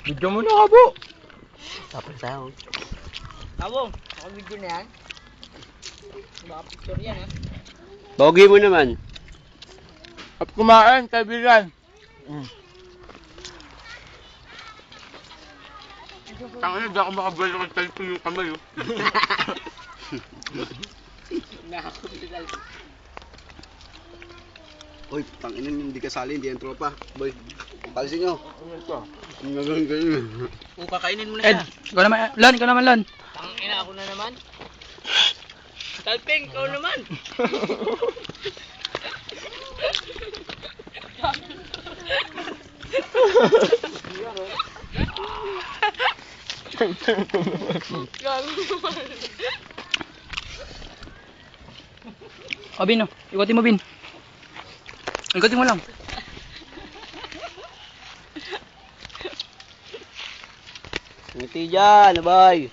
Video mo na, Kabo. Tapos tayo. Kabong, ako video na yan. Baka picture yan ha. Bogi mo naman. At kumain, kaibigan. Tangina, di ako makabalo ng talpon yung kamay, oh. Uy, tanginin hindi kasali, hindi yan tropa. Boy, palisin nyo. Ano ito? Ganun. Kung kakainin mo na Ed, siya. ikaw naman, Lon, ikaw naman, Lon. Tangina ako na naman. Talping, ikaw naman. O, Bin, oh. Ikutin mo, Bin. Ikutin mo lang. Ngiti dyan, boy.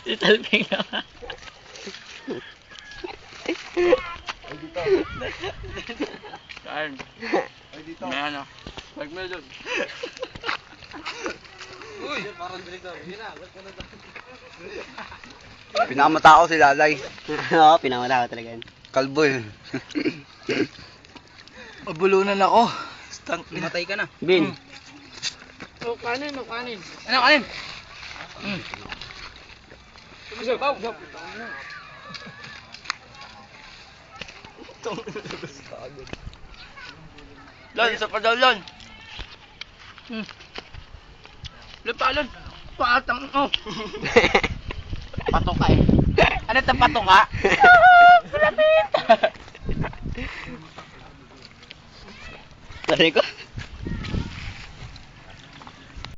Si Talping naman. Kain. May ano. Like mo dyan. Pinakamatao si Lalay. Oo, pinamata ko talaga yan. Kalbo eh. Mabulunan ako. Matay ka na. Bin. O, kanin, o, kanin. Ano, kanin? Sabaw. Lon, isa pa daw, Lon. Lon pa, Lon. Patang, oh. Patok ka eh. Ano ito, pato ka? Malapit! Pare ko.